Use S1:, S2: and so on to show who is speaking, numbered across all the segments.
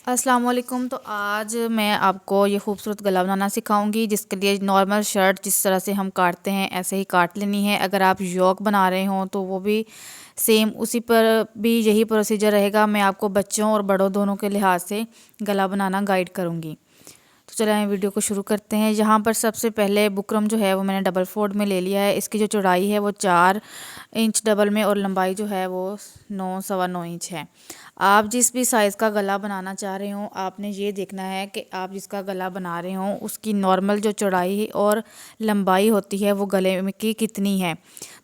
S1: अस्सलाम वालेकुम। तो आज मैं आपको ये खूबसूरत गला बनाना सिखाऊंगी, जिसके लिए नॉर्मल शर्ट जिस तरह से हम काटते हैं ऐसे ही काट लेनी है। अगर आप योक बना रहे हों तो वो भी सेम उसी पर भी यही प्रोसीजर रहेगा। मैं आपको बच्चों और बड़ों दोनों के लिहाज से गला बनाना गाइड करूँगी। तो चलिए हम वीडियो को शुरू करते हैं। यहाँ पर सबसे पहले बुकरम जो है वो मैंने डबल फोल्ड में ले लिया है। इसकी जो चौड़ाई है वो 4 इंच डबल में और लंबाई जो है वो 9 सवा 9 इंच है। आप जिस भी साइज़ का गला बनाना चाह रहे हो आपने ये देखना है कि आप जिसका गला बना रहे हो उसकी नॉर्मल जो चौड़ाई और लंबाई होती है वो गले में की कितनी है।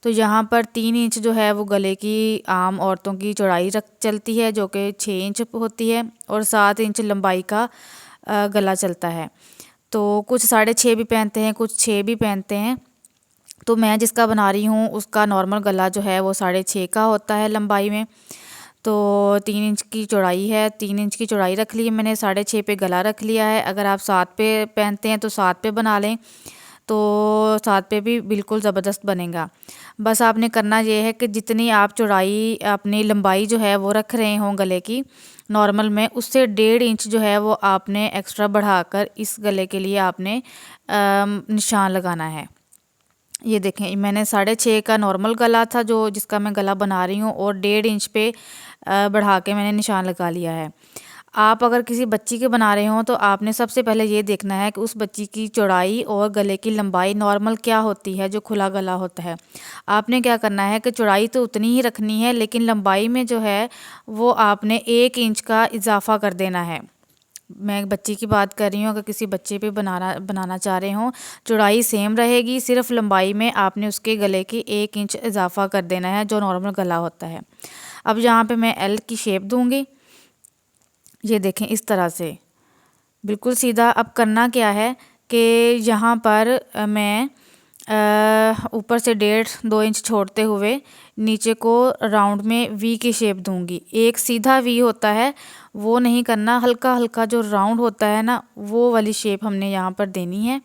S1: तो यहाँ पर 3 इंच जो है वो गले की आम औरतों की चौड़ाई रख चलती है, जो कि 6 इंच होती है, और 7 इंच लंबाई का गला चलता है। तो कुछ 6.5 भी पहनते हैं, कुछ 6 भी पहनते हैं। तो मैं जिसका बना रही हूँ उसका नॉर्मल गला जो है वो 6.5 का होता है लंबाई में। तो 3 इंच की चौड़ाई है, 3 इंच की चौड़ाई रख ली है मैंने, 6.5 पे गला रख लिया है। अगर आप 7 पे पहनते हैं तो 7 पे बना लें, तो 7 पे भी बिल्कुल ज़बरदस्त बनेगा। बस आपने करना ये है कि जितनी आप चौड़ाई अपनी लंबाई जो है वो रख रहे हों गले की नॉर्मल में, उससे 1.5 इंच जो है वो आपने एक्स्ट्रा बढ़ाकर इस गले के लिए आपने निशान लगाना है। ये देखें, मैंने 6.5 का नॉर्मल गला था जो जिसका मैं गला बना रही हूँ, और 1.5 इंच पे बढ़ा के मैंने निशान लगा लिया है। आप अगर किसी बच्ची के बना रहे हो तो आपने सबसे पहले ये देखना है कि उस बच्ची की चौड़ाई और गले की लंबाई नॉर्मल क्या होती है, जो खुला गला होता है। आपने क्या करना है कि चौड़ाई तो उतनी ही रखनी है, लेकिन लंबाई में जो है वो आपने 1 इंच का इजाफा कर देना है। मैं बच्ची की बात कर रही हूँ। अगर किसी बच्चे पे बनाना चाह रहे हो, चौड़ाई सेम रहेगी, सिर्फ लंबाई में आपने उसके गले की 1 इंच इजाफा कर देना है, जो नॉर्मल गला होता है। अब यहाँ पे मैं एल की शेप दूंगी। ये देखें, इस तरह से बिल्कुल सीधा। अब करना क्या है कि यहाँ पर मैं ऊपर से 1.5-2 इंच छोड़ते हुए नीचे को राउंड में वी की शेप दूंगी। एक सीधा वी होता है वो नहीं करना, हल्का हल्का जो राउंड होता है ना, वो वाली शेप हमने यहाँ पर देनी है।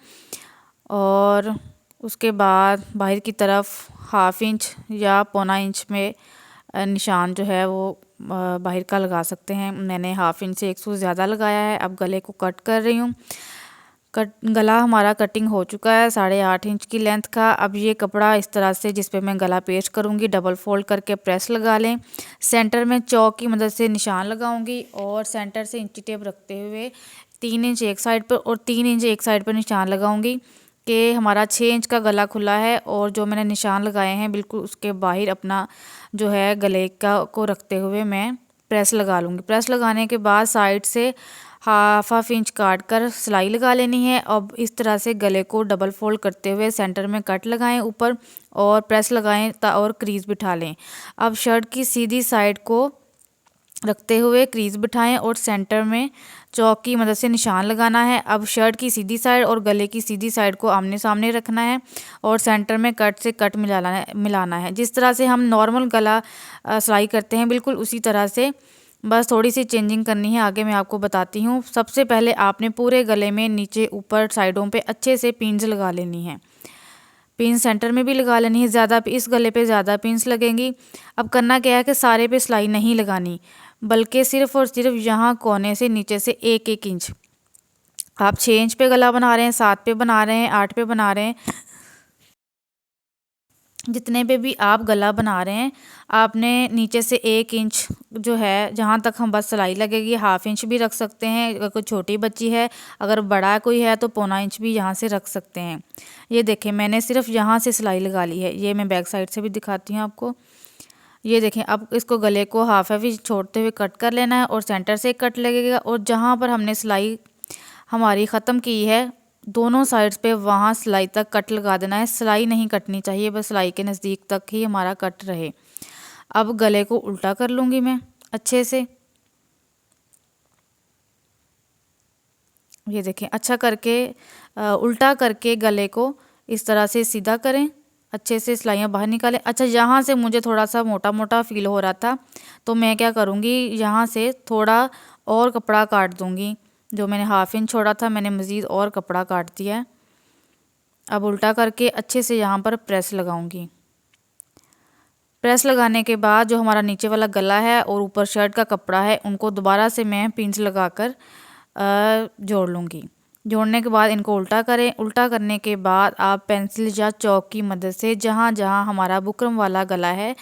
S1: और उसके बाद बाहर की तरफ 1/2 इंच या 1/4 इंच में निशान जो है वो बाहर का लगा सकते हैं। मैंने 1/2 इंच से 1 सूत ज़्यादा लगाया है। अब गले को कट कर रही हूँ। गला हमारा कटिंग हो चुका है 8.5 इंच की लेंथ का। अब ये कपड़ा इस तरह से, जिस पे मैं गला पेस्ट करूँगी, डबल फोल्ड करके प्रेस लगा लें। सेंटर में चौक की मदद से निशान लगाऊंगी और सेंटर से इंची टेप रखते हुए 3 इंच एक साइड पर और 3 इंच एक साइड पर निशान लगाऊंगी कि हमारा 6 इंच का गला खुला है, और जो मैंने निशान लगाए हैं बिल्कुल उसके बाहर अपना जो है गले का को रखते हुए मैं प्रेस लगा लूँगी। प्रेस लगाने के बाद साइड से 1/2 इंच काट कर सिलाई लगा लेनी है। अब इस तरह से गले को डबल फोल्ड करते हुए सेंटर में कट लगाएं ऊपर और प्रेस लगाएं और क्रीज बिठा लें। अब शर्ट की सीधी साइड को रखते हुए क्रीज बिठाएं और सेंटर में चौक की मदद से निशान लगाना है। अब शर्ट की सीधी साइड और गले की सीधी साइड को आमने सामने रखना है और सेंटर में कट से कट मिलाना है। जिस तरह से हम नॉर्मल गला सिलाई करते हैं बिल्कुल उसी तरह से, बस थोड़ी सी चेंजिंग करनी है, आगे मैं आपको बताती हूँ। सबसे पहले आपने पूरे गले में नीचे ऊपर साइडों पे अच्छे से पिन्स लगा लेनी है। पिन सेंटर में भी लगा लेनी है, ज़्यादा इस गले पे ज़्यादा पिन्स लगेंगी। अब करना क्या है कि सारे पे सिलाई नहीं लगानी, बल्कि सिर्फ और सिर्फ यहाँ कोने से नीचे से 1-1 इंच। आप 6 इंच पे गला बना रहे हैं, 7 पे बना रहे हैं, 8 पे बना रहे हैं, जितने पे भी आप गला बना रहे हैं आपने नीचे से 1 इंच जो है जहाँ तक हम बस सिलाई लगेगी, 1/2 इंच भी रख सकते हैं अगर कोई छोटी बच्ची है। अगर बड़ा कोई है तो 1/4 इंच भी यहाँ से रख सकते हैं। ये देखें, मैंने सिर्फ यहाँ से सिलाई लगा ली है। ये मैं बैक साइड से भी दिखाती हूँ आपको। ये देखें, अब इसको गले को 1/2 इंच छोड़ते हुए कट कर लेना है और सेंटर से कट लगेगा, और जहाँ पर हमने सिलाई हमारी ख़त्म की है दोनों साइड्स पे वहाँ सिलाई तक कट लगा देना है। सिलाई नहीं कटनी चाहिए, बस सिलाई के नज़दीक तक ही हमारा कट रहे। अब गले को उल्टा कर लूँगी मैं अच्छे से। ये देखें, अच्छा करके उल्टा करके गले को इस तरह से सीधा करें, अच्छे से सिलाइयाँ बाहर निकालें। अच्छा, यहाँ से मुझे थोड़ा सा मोटा मोटा फील हो रहा था तो मैं क्या करूँगी, यहाँ से थोड़ा और कपड़ा काट दूँगी। जो मैंने 1/2 इंच छोड़ा था मैंने मज़ीद और कपड़ा काट दिया है। अब उल्टा करके अच्छे से यहाँ पर प्रेस लगाऊंगी। प्रेस लगाने के बाद जो हमारा नीचे वाला गला है और ऊपर शर्ट का कपड़ा है उनको दोबारा से मैं पिंच लगाकर जोड़ लूँगी। जोड़ने के बाद इनको उल्टा करें। उल्टा करने के बाद आप पेंसिल या चौक की मदद से जहाँ जहाँ हमारा बुकरम वाला गला है,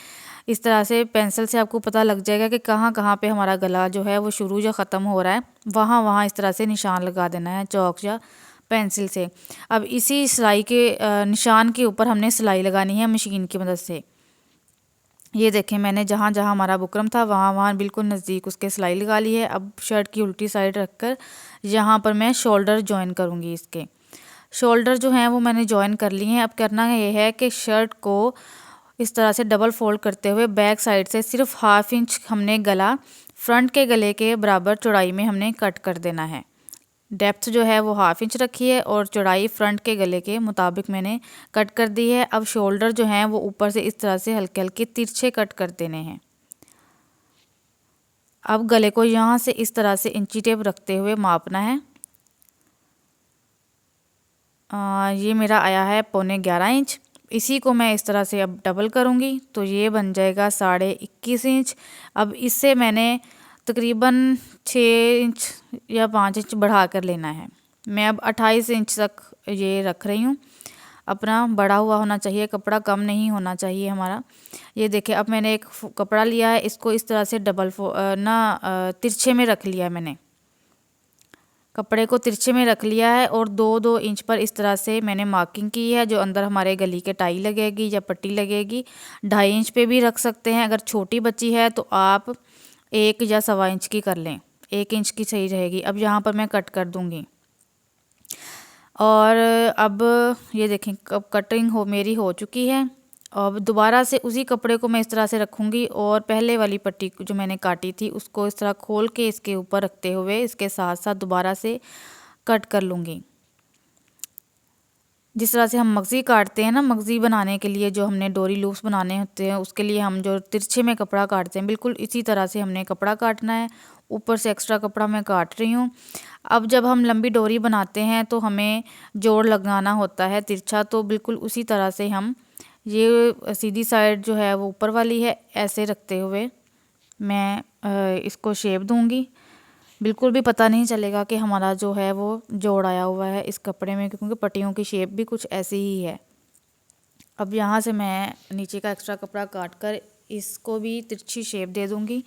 S1: इस तरह से पेंसिल से आपको पता लग जाएगा कि कहाँ कहाँ पे हमारा गला जो है वो शुरू या ख़त्म हो रहा है, वहाँ वहाँ इस तरह से निशान लगा देना है चौक या पेंसिल से। अब इसी सिलाई के निशान के ऊपर हमने सिलाई लगानी है मशीन की मदद से। ये देखें, मैंने जहाँ जहाँ हमारा बुकरम था वहाँ वहाँ बिल्कुल नज़दीक उसके सिलाई लगा ली है। अब शर्ट की उल्टी साइड रखकर यहाँ पर मैं शोल्डर जॉइन करूँगी। इसके शोल्डर जो हैं वो मैंने जॉइन कर लिए हैं। अब करना ये है कि शर्ट को इस तरह से डबल फोल्ड करते हुए बैक साइड से सिर्फ 1/2 इंच हमने गला फ्रंट के गले के बराबर चौड़ाई में हमने कट कर देना है। डेप्थ जो है वो 1/2 इंच रखी है और चौड़ाई फ्रंट के गले के मुताबिक मैंने कट कर दी है। अब शोल्डर जो हैं वो ऊपर से इस तरह से हल्के हल्के तिरछे कट कर देने हैं। अब गले को यहाँ से इस तरह से इंची टेप रखते हुए मापना है। ये मेरा आया है 11.25 इंच। इसी को मैं इस तरह से अब डबल करूँगी तो ये बन जाएगा 21.5 इंच। अब इससे मैंने तकरीबन 6 इंच या 5 इंच बढ़ा कर लेना है। मैं अब 28 इंच तक ये रख रही हूँ। अपना बड़ा हुआ होना चाहिए, कपड़ा कम नहीं होना चाहिए हमारा। ये देखिए, अब मैंने एक कपड़ा लिया है, इसको इस तरह से तिरछे में रख लिया है। मैंने कपड़े को तिरछे में रख लिया है और 2-2 इंच पर इस तरह से मैंने मार्किंग की है। जो अंदर हमारे गली के टाई लगेगी या पट्टी लगेगी, 2.5 इंच पे भी रख सकते हैं। अगर छोटी बच्ची है तो आप 1 या 1.25 इंच की कर लें, 1 इंच की सही रहेगी। अब यहाँ पर मैं कट कर दूँगी और अब ये देखें कटिंग मेरी हो चुकी है। अब दोबारा से उसी कपड़े को मैं इस तरह से रखूँगी और पहले वाली पट्टी जो मैंने काटी थी उसको इस तरह खोल के इसके ऊपर रखते हुए इसके साथ साथ दोबारा से कट कर लूँगी। जिस तरह से हम मगज़ी काटते हैं ना, मगज़ी बनाने के लिए जो हमने डोरी लूप्स बनाने होते हैं उसके लिए हम जो तिरछे में कपड़ा काटते हैं, बिल्कुल इसी तरह से हमने कपड़ा काटना है। ऊपर से एक्स्ट्रा कपड़ा मैं काट रही हूँ। अब जब हम लंबी डोरी बनाते हैं तो हमें जोड़ लगाना होता है तिरछा, तो बिल्कुल उसी तरह से हम ये सीधी साइड जो है वो ऊपर वाली है, ऐसे रखते हुए मैं इसको शेप दूँगी। बिल्कुल भी पता नहीं चलेगा कि हमारा जो है वो जोड़ आया हुआ है इस कपड़े में, क्योंकि पट्टियों की शेप भी कुछ ऐसी ही है। अब यहाँ से मैं नीचे का एक्स्ट्रा कपड़ा काट कर इसको भी तिरछी शेप दे दूँगी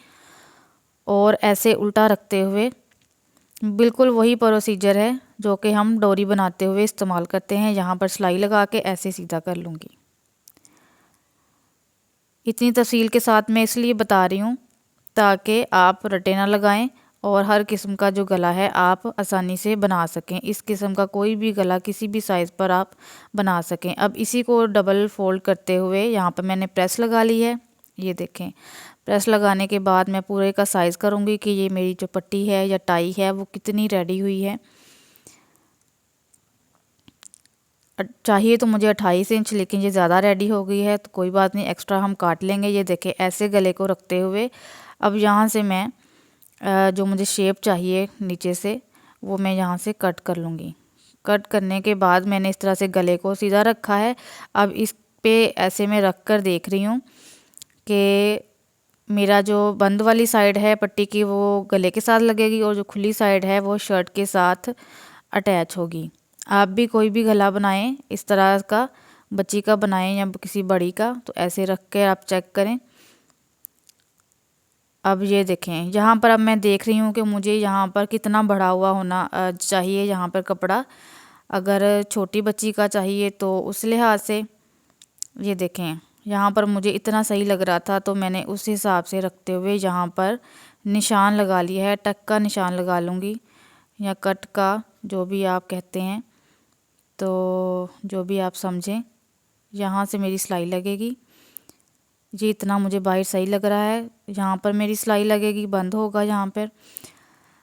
S1: और ऐसे उल्टा रखते हुए बिल्कुल वही प्रोसीजर है जो कि हम डोरी बनाते हुए इस्तेमाल करते हैं। यहाँ पर सिलाई लगा के ऐसे सीधा कर लूँगी। इतनी तफसील के साथ मैं इसलिए बता रही हूँ ताकि आप रटे ना लगाएं और हर किस्म का जो गला है आप आसानी से बना सकें। इस किस्म का कोई भी गला किसी भी साइज़ पर आप बना सकें। अब इसी को डबल फोल्ड करते हुए यहाँ पर मैंने प्रेस लगा ली है। ये देखें, प्रेस लगाने के बाद मैं पूरे का साइज़ करूँगी कि ये मेरी जो पट्टी है या टाई है वो कितनी रेडी हुई है। चाहिए तो मुझे 28 इंच, लेकिन ये ज़्यादा रेडी हो गई है तो कोई बात नहीं, एक्स्ट्रा हम काट लेंगे। ये देखें, ऐसे गले को रखते हुए अब यहाँ से मैं जो मुझे शेप चाहिए नीचे से वो मैं यहाँ से कट कर लूँगी। कट करने के बाद मैंने इस तरह से गले को सीधा रखा है। अब इस पे ऐसे मैं रख कर देख रही हूँ कि मेरा जो बंद वाली साइड है पट्टी की वो गले के साथ लगेगी और जो खुली साइड है वो शर्ट के साथ अटैच होगी। आप भी कोई भी गला बनाएं इस तरह का, बच्ची का बनाएं या किसी बड़ी का, तो ऐसे रख के आप चेक करें। अब ये देखें, यहाँ पर अब मैं देख रही हूँ कि मुझे यहाँ पर कितना बढ़ा हुआ होना चाहिए यहाँ पर कपड़ा। अगर छोटी बच्ची का चाहिए तो उस लिहाज से ये देखें यहाँ पर मुझे इतना सही लग रहा था तो मैंने उस हिसाब से रखते हुए यहाँ पर निशान लगा लिया है। टक का निशान लगा लूँगी या कट का, जो भी आप कहते हैं, तो जो भी आप समझें। यहाँ से मेरी सिलाई लगेगी। ये इतना मुझे बाहर सही लग रहा है, यहाँ पर मेरी सिलाई लगेगी, बंद होगा यहाँ पर।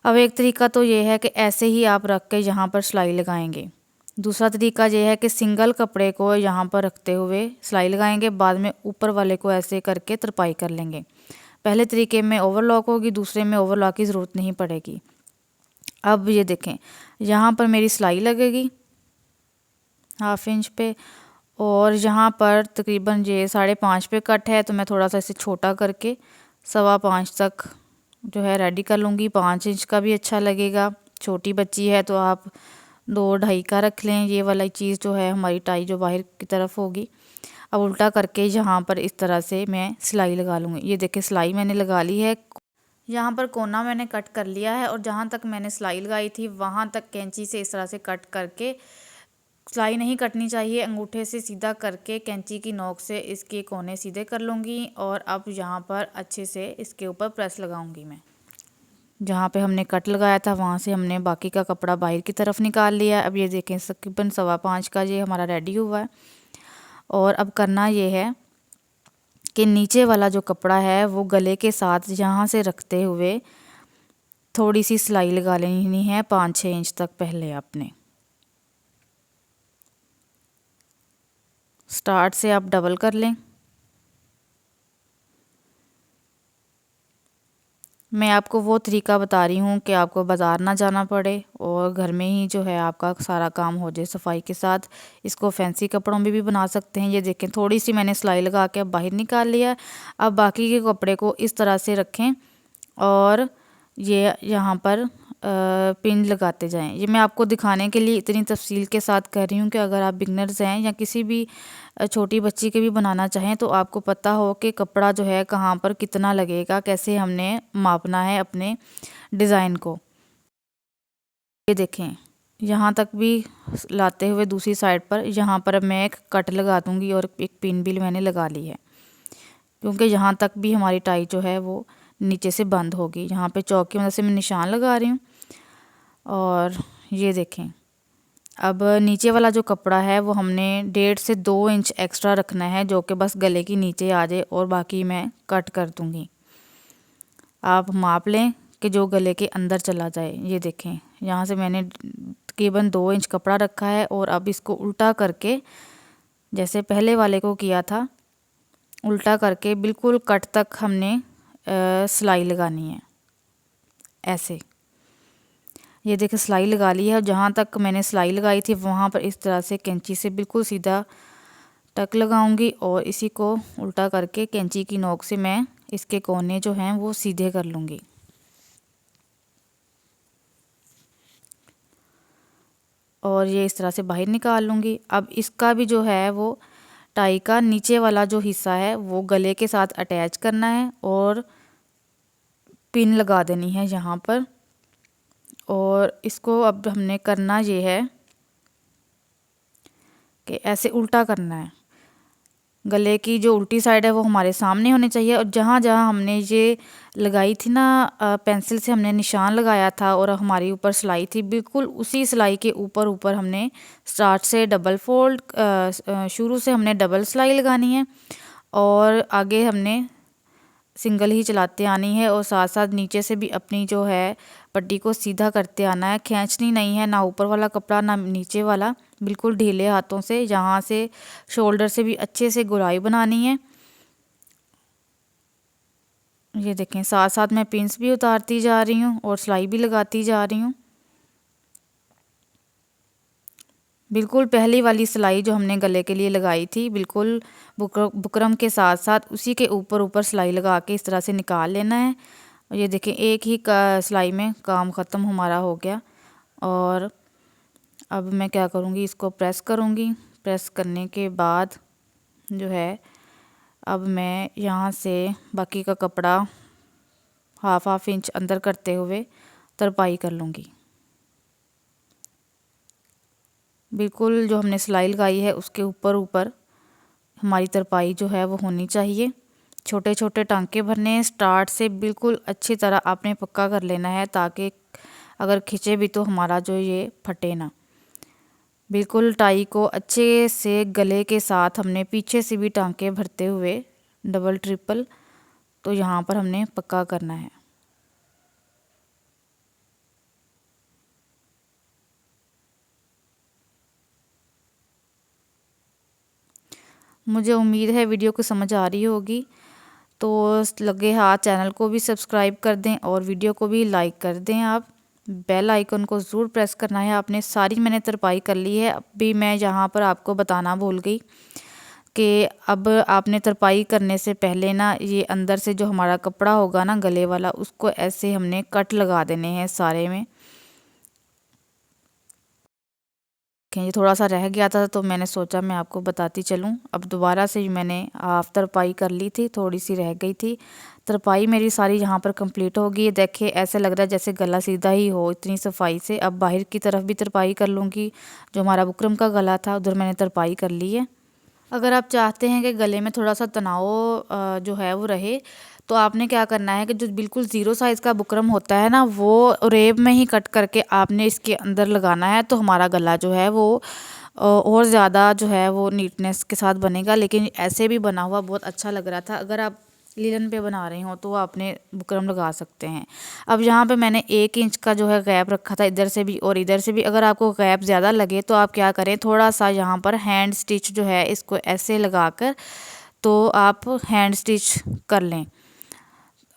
S1: अब एक तरीका तो ये है कि ऐसे ही आप रख के यहाँ पर सिलाई लगाएंगे। दूसरा तरीका ये है कि सिंगल कपड़े को यहाँ पर रखते हुए सिलाई लगाएंगे, बाद में ऊपर वाले को ऐसे करके तरपाई कर लेंगे। पहले तरीके में ओवरलॉक होगी, दूसरे में ओवरलॉक की ज़रूरत नहीं पड़ेगी। अब ये देखें, यहाँ पर मेरी सिलाई लगेगी 1/2 इंच पे और यहाँ पर तकरीबन ये 5.5 पे कट है, तो मैं थोड़ा सा इसे छोटा करके 5.25 तक जो है रेडी कर लूँगी। 5 इंच का भी अच्छा लगेगा। छोटी बच्ची है तो आप 2-2.5 का रख लें। ये वाला चीज़ जो है हमारी टाई जो बाहर की तरफ होगी। अब उल्टा करके यहाँ पर इस तरह से मैं सिलाई लगा लूँगी। ये देखिए सिलाई मैंने लगा ली है। यहाँ पर कोना मैंने कट कर लिया है और जहाँ तक मैंने सिलाई लगाई थी वहाँ तक कैंची से इस तरह से कट करके, सिलाई नहीं कटनी चाहिए, अंगूठे से सीधा करके कैंची की नोक से इसके कोने सीधे कर लूँगी। और अब यहाँ पर अच्छे से इसके ऊपर प्रेस लगाऊंगी मैं। जहाँ पे हमने कट लगाया था वहाँ से हमने बाकी का कपड़ा बाहर की तरफ निकाल लिया। अब ये देखें तकरीबन 5.25 का ये हमारा रेडी हुआ है। और अब करना ये है कि नीचे वाला जो कपड़ा है वो गले के साथ यहाँ से रखते हुए थोड़ी सी सिलाई लगा लेनी है 5-6 इंच तक। पहले आपने स्टार्ट से आप डबल कर लें। मैं आपको वो तरीका बता रही हूँ कि आपको बाज़ार ना जाना पड़े और घर में ही जो है आपका सारा काम हो जाए सफाई के साथ। इसको फैंसी कपड़ों में भी बना सकते हैं। ये देखें थोड़ी सी मैंने सिलाई लगा के अब बाहर निकाल लिया। अब बाकी के कपड़े को इस तरह से रखें और ये यहाँ पर पिन लगाते जाएं। ये मैं आपको दिखाने के लिए इतनी तफसील के साथ कह रही हूँ कि अगर आप बिगनर्स हैं या किसी भी छोटी बच्ची के भी बनाना चाहें तो आपको पता हो कि कपड़ा जो है कहाँ पर कितना लगेगा, कैसे हमने मापना है अपने डिज़ाइन को। ये देखें यहाँ तक भी लाते हुए दूसरी साइड पर यहाँ पर मैं एक कट लगा दूँगी और एक पिन भी मैंने लगा ली है, क्योंकि यहाँ तक भी हमारी टाई जो है वो नीचे से बंद होगी। यहाँ पे चौक की मदद से मैं निशान लगा रही हूँ। और ये देखें अब नीचे वाला जो कपड़ा है वो हमने 1.5 से 2 इंच एक्स्ट्रा रखना है, जो कि बस गले की नीचे आ जाए और बाकी मैं कट कर दूँगी। आप माप लें कि जो गले के अंदर चला जाए। ये देखें यहाँ से मैंने तकरीबन 2 इंच कपड़ा रखा है और अब इसको उल्टा करके जैसे पहले वाले को किया था उल्टा करके बिल्कुल कट तक हमने सिलाई लगानी है ऐसे। ये देखिए सिलाई लगा ली है और जहाँ तक मैंने सिलाई लगाई थी वहाँ पर इस तरह से कैंची से बिल्कुल सीधा टक लगाऊंगी और इसी को उल्टा करके कैंची की नोक से मैं इसके कोने जो हैं वो सीधे कर लूँगी। और ये इस तरह से बाहर निकाल लूँगी। अब इसका भी जो है वो टाई का नीचे वाला जो हिस्सा है वो गले के साथ अटैच करना है और पिन लगा देनी है यहाँ पर। और इसको अब हमने करना ये है कि ऐसे उल्टा करना है। गले की जो उल्टी साइड है वो हमारे सामने होनी चाहिए और जहाँ जहाँ हमने ये लगाई थी ना पेंसिल से हमने निशान लगाया था और हमारी ऊपर सिलाई थी, बिल्कुल उसी सिलाई के ऊपर ऊपर हमने स्टार्ट से डबल फोल्ड शुरू से हमने डबल सिलाई लगानी है और आगे हमने सिंगल ही चलाते आनी है और साथ साथ नीचे से भी अपनी जो है पट्टी को सीधा करते आना है। खींचनी नहीं है, ना ऊपर वाला कपड़ा ना नीचे वाला, बिल्कुल ढीले हाथों से यहाँ से शोल्डर से भी अच्छे से गोलाई बनानी है। ये देखें साथ साथ मैं पिंस भी उतारती जा रही हूँ और सिलाई भी लगाती जा रही हूँ। बिल्कुल पहली वाली सिलाई जो हमने गले के लिए लगाई थी बिल्कुल बुकरम के साथ साथ उसी के ऊपर ऊपर सिलाई लगा के इस तरह से निकाल लेना है। और ये देखें एक ही सिलाई में काम ख़त्म हमारा हो गया। और अब मैं क्या करूँगी, इसको प्रेस करूँगी। प्रेस करने के बाद जो है अब मैं यहाँ से बाकी का कपड़ा हाफ इंच अंदर करते हुए तरपाई कर लूँगी। बिल्कुल जो हमने सिलाई लगाई है उसके ऊपर ऊपर हमारी तरपाई जो है वो होनी चाहिए। छोटे छोटे टांके भरने हैं स्टार्ट से, बिल्कुल अच्छी तरह आपने पक्का कर लेना है ताकि अगर खींचे भी तो हमारा जो ये फटे ना। बिल्कुल टाई को अच्छे से गले के साथ हमने पीछे से भी टांके भरते हुए डबल ट्रिपल तो यहाँ पर हमने पक्का करना है। मुझे उम्मीद है वीडियो को समझ आ रही होगी, तो लगे हाथ चैनल को भी सब्सक्राइब कर दें और वीडियो को भी लाइक कर दें आप। बेल आइकन को ज़रूर प्रेस करना है आपने। सारी मैंने तरपाई कर ली है। अभी मैं यहाँ पर आपको बताना भूल गई कि अब आपने तरपाई करने से पहले ना ये अंदर से जो हमारा कपड़ा होगा ना गले वाला, उसको ऐसे हमने कट लगा देने हैं सारे में। ये थोड़ा सा रह गया था तो मैंने सोचा मैं आपको बताती चलूँ। अब दोबारा से मैंने हाफ तरपाई कर ली थी, थोड़ी सी रह गई थी। तरपाई मेरी सारी यहाँ पर कंप्लीट हो गई। देखिए ऐसे लग रहा है जैसे गला सीधा ही हो, इतनी सफाई से। अब बाहर की तरफ भी तरपाई कर लूँगी। जो हमारा बुकरम का गला था उधर मैंने तरपाई कर ली है। अगर आप चाहते हैं कि गले में थोड़ा सा तनाव जो है वो रहे, तो आपने क्या करना है कि जो बिल्कुल ज़ीरो साइज़ का बुकरम होता है ना, वो रेब में ही कट करके आपने इसके अंदर लगाना है। तो हमारा गला जो है वो और ज़्यादा जो है वो नीटनेस के साथ बनेगा। लेकिन ऐसे भी बना हुआ बहुत अच्छा लग रहा था। अगर आप लीलन पे बना रहे हो तो आपने बुकरम लगा सकते हैं। अब यहाँ पे मैंने 1 इंच का जो है गैप रखा था, इधर से भी और इधर से भी। अगर आपको गैप ज़्यादा लगे तो आप क्या करें, थोड़ा सा यहाँ पर हैंड स्टिच जो है इसको ऐसे लगाकर तो आप हैंड स्टिच कर लें।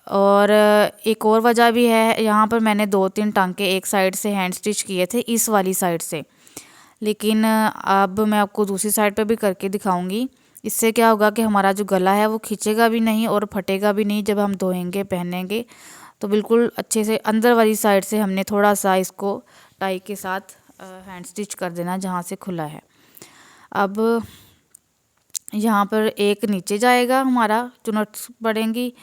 S1: और एक और वजह भी है, यहाँ पर मैंने 2-3 टांके एक साइड से हैंड स्टिच किए थे, इस वाली साइड से। लेकिन अब मैं आपको दूसरी साइड पे भी करके दिखाऊंगी। इससे क्या होगा कि हमारा जो गला है वो खींचेगा भी नहीं और फटेगा भी नहीं। जब हम धोएंगे पहनेंगे तो बिल्कुल अच्छे से अंदर वाली साइड से हमने थोड़ा सा इसको टाई के साथ हैंड स्टिच कर देना जहाँ से खुला है। अब यहाँ पर एक नीचे जाएगा, हमारा चुनट पड़ेंगी,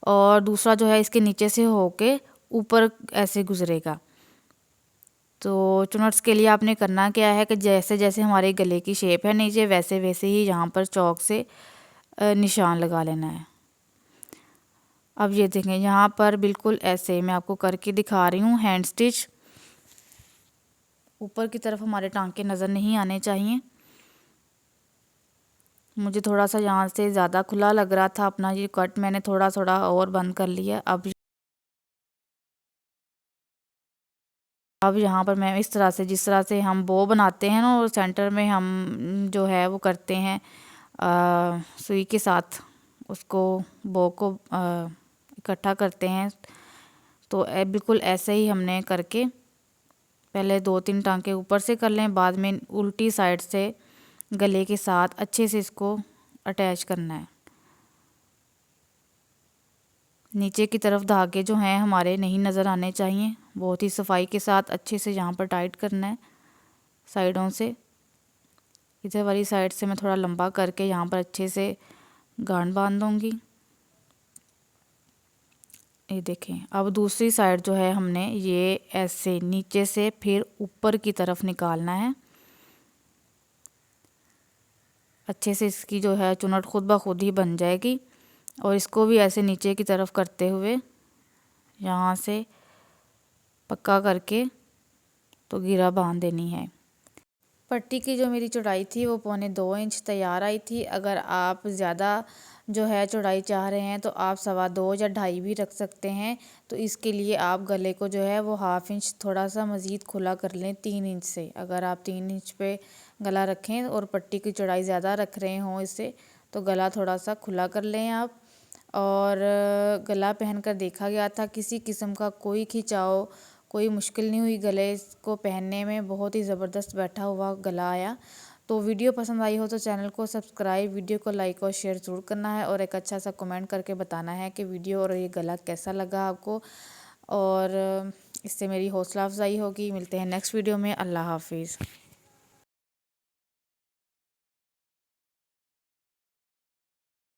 S1: और दूसरा जो है इसके नीचे से होके ऊपर ऐसे गुजरेगा। तो चुनट्स के लिए आपने करना क्या है कि जैसे जैसे हमारे गले की शेप है नीचे, वैसे वैसे ही यहाँ पर चौक से निशान लगा लेना है। अब ये देखें यहाँ पर बिल्कुल ऐसे मैं आपको करके दिखा रही हूँ हैंड स्टिच। ऊपर की तरफ हमारे टांके नज़र नहीं आने चाहिए। मुझे थोड़ा सा यहाँ से ज़्यादा खुला लग रहा था अपना ये कट, मैंने थोड़ा थोड़ा और बंद कर लिया। अब यहाँ पर मैं इस तरह से, जिस तरह से हम बो बनाते हैं ना, और सेंटर में हम जो है वो करते हैं सुई के साथ उसको बो को इकट्ठा करते हैं। तो बिल्कुल ऐसे ही हमने करके पहले 2-3 टांके ऊपर से कर लें, बाद में उल्टी साइड से गले के साथ अच्छे से इसको अटैच करना है। नीचे की तरफ धागे जो हैं हमारे नहीं नज़र आने चाहिए। बहुत ही सफाई के साथ अच्छे से यहाँ पर टाइट करना है साइडों से। इधर वाली साइड से मैं थोड़ा लंबा करके यहाँ पर अच्छे से गांठ बांध दूँगी। ये देखें। अब दूसरी साइड जो है हमने ये ऐसे नीचे से फिर ऊपर की तरफ निकालना है। अच्छे से इसकी जो है चुनट खुद ब खुद ही बन जाएगी। और इसको भी ऐसे नीचे की तरफ करते हुए यहाँ से पक्का करके तो घेरा बांध देनी है। पट्टी की जो मेरी चौड़ाई थी वो 1.25 इंच तैयार आई थी। अगर आप ज़्यादा जो है चौड़ाई चाह रहे हैं तो आप 2.25 या 2.5 भी रख सकते हैं। तो इसके लिए आप गले को जो है वो 1/2 इंच थोड़ा सा मज़ीद खुला कर लें 3 इंच से। अगर आप 3 इंच पे गला रखें और पट्टी की चौड़ाई ज़्यादा रख रहे हों इससे, तो गला थोड़ा सा खुला कर लें आप। और गला पहन कर देखा गया था, किसी किस्म का कोई खिंचाव, कोई मुश्किल नहीं हुई। गले को पहनने में बहुत ही ज़बरदस्त बैठा हुआ गला आया। तो वीडियो पसंद आई हो तो चैनल को सब्सक्राइब, वीडियो को लाइक और शेयर ज़रूर करना है, और एक अच्छा सा कमेंट करके बताना है कि वीडियो और ये गला कैसा लगा आपको। और इससे मेरी हौसला अफजाई होगी। मिलते हैं नेक्स्ट वीडियो में। अल्लाह हाफिज़।